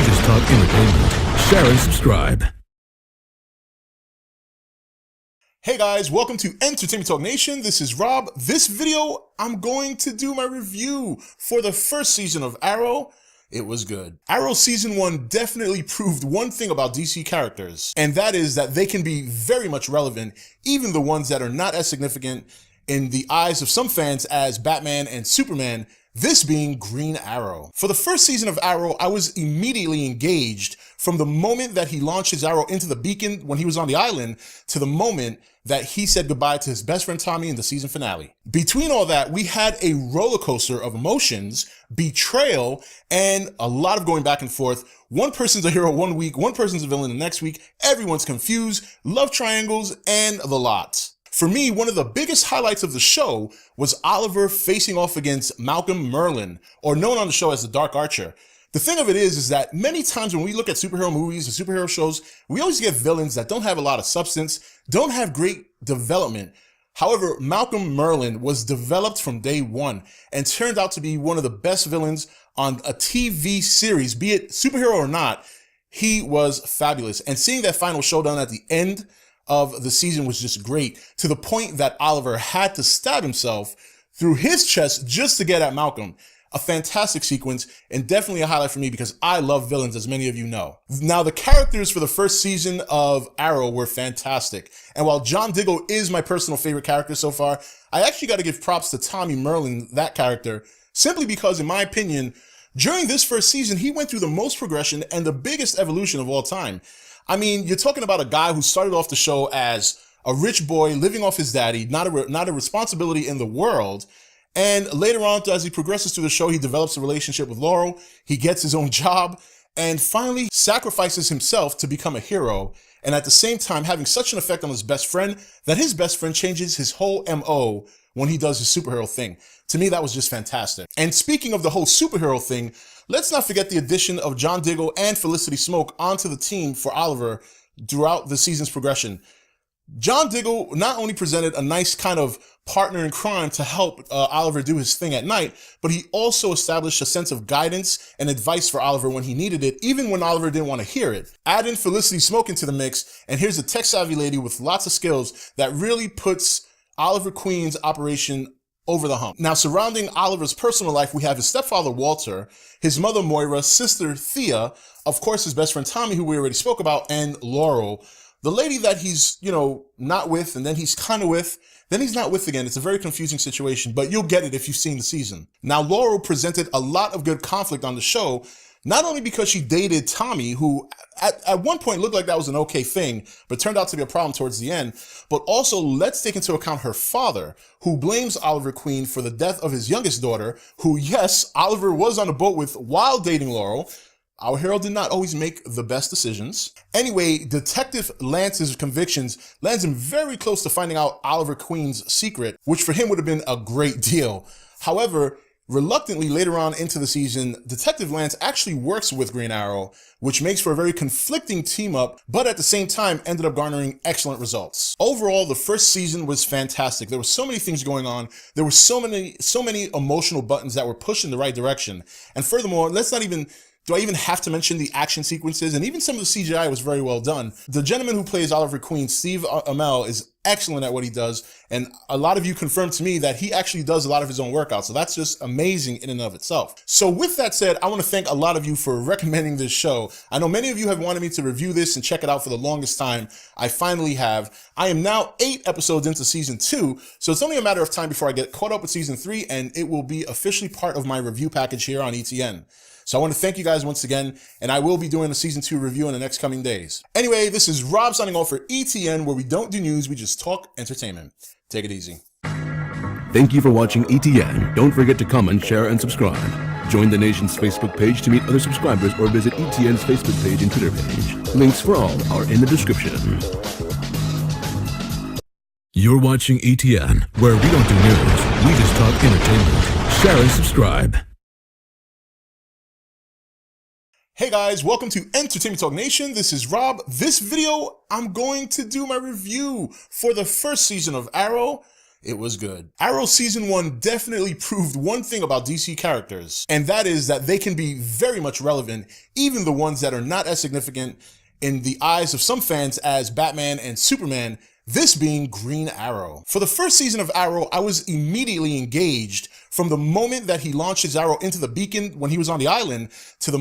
just talk entertainment. Share and subscribe. Hey guys, welcome to Entertainment Talk Nation. This is Rob. This video, I'm going to do my review for the first season of Arrow. It was good. Arrow Season 1 definitely proved one thing about DC characters, and that is that they can be very much relevant, even the ones that are not as significant in the eyes of some fans as Batman and Superman, this being Green Arrow. For the first season of Arrow, I was immediately engaged from the moment that he launched his arrow into the beacon when he was on the island to the moment that he said goodbye to his best friend Tommy in the season finale. Between all that, we had a roller coaster of emotions, betrayal, and a lot of going back and forth. One person's a hero one week, one person's a villain the next week, everyone's confused, love triangles, and the lot. For me, one of the biggest highlights of the show was Oliver facing off against Malcolm Merlyn, or known on the show as the Dark Archer. The thing of it is that many times when we look at superhero movies and superhero shows, we always get villains that don't have a lot of substance, don't have great development. However, Malcolm Merlyn was developed from day one and turned out to be one of the best villains on a TV series, be it superhero or not. He was fabulous. And seeing that final showdown at the end of the season was just great, to the point that Oliver had to stab himself through his chest just to get at Malcolm. A fantastic sequence, and definitely a highlight for me because I love villains, as many of you know. Now, the characters for the first season of Arrow were fantastic, and while John Diggle is my personal favorite character so far, I actually got to give props to Tommy Merlyn, that character, simply because, in my opinion, during this first season, he went through the most progression and the biggest evolution of all time. I mean, you're talking about a guy who started off the show as a rich boy living off his daddy, not a responsibility in the world. And later on, as he progresses through the show, he develops a relationship with Laurel, he gets his own job, and finally sacrifices himself to become a hero. And at the same time, having such an effect on his best friend that his best friend changes his whole MO when he does his superhero thing. To me, that was just fantastic. And speaking of the whole superhero thing, let's not forget the addition of John Diggle and Felicity Smoke onto the team for Oliver throughout the season's progression. John Diggle not only presented a nice kind of partner in crime to help Oliver do his thing at night, but he also established a sense of guidance and advice for Oliver when he needed it, even when Oliver didn't want to hear it. Add in Felicity Smoke into the mix, and here's a tech-savvy lady with lots of skills that really puts Oliver Queen's operation over the hump. Now, surrounding Oliver's personal life, we have his stepfather, Walter, his mother, Moira, sister, Thea, of course, his best friend, Tommy, who we already spoke about, and Laurel, the lady that he's, not with, and then he's kind of with, then he's not with again. It's a very confusing situation, but you'll get it if you've seen the season. Now, Laurel presented a lot of good conflict on the show, not only because she dated Tommy, who at one point looked like that was an okay thing, but turned out to be a problem towards the end, but also let's take into account her father, who blames Oliver Queen for the death of his youngest daughter, who, yes, Oliver was on a boat with while dating Laurel. Our hero did not always make the best decisions. Anyway, Detective Lance's convictions lands him very close to finding out Oliver Queen's secret, which for him would have been a great deal. However, reluctantly later on into the season, Detective Lance actually works with Green Arrow, which makes for a very conflicting team up, but at the same time ended up garnering excellent results. Overall, the first season was fantastic. There were so many things going on. There were so many emotional buttons that were pushed in the right direction. And furthermore, do I even have to mention the action sequences? And even some of the CGI was very well done. The gentleman who plays Oliver Queen, Steve Amell, is excellent at what he does. And a lot of you confirmed to me that he actually does a lot of his own workouts. So that's just amazing in and of itself. So with that said, I want to thank a lot of you for recommending this show. I know many of you have wanted me to review this and check it out for the longest time. I finally have. I am now 8 episodes into season 2. So it's only a matter of time before I get caught up with season 3, and it will be officially part of my review package here on ETN. So I want to thank you guys once again, and I will be doing a season 2 review in the next coming days. Anyway, this is Rob signing off for ETN, where we don't do news, we just talk entertainment. Take it easy. Thank you for watching ETN. Don't forget to comment, share, and subscribe. Join the nation's Facebook page to meet other subscribers or visit ETN's Facebook page and Twitter page. Links for all are in the description. You're watching ETN, where we don't do news, we just talk entertainment. Share and subscribe. Hey guys, welcome to Entertainment Talk Nation. This is Rob. This video, I'm going to do my review for the first season of Arrow. It was good. Arrow Season 1 definitely proved one thing about DC characters, and that is that they can be very much relevant, even the ones that are not as significant in the eyes of some fans as Batman and Superman, this being Green Arrow. For the first season of Arrow, I was immediately engaged from the moment that he launched his arrow into the beacon when he was on the island to the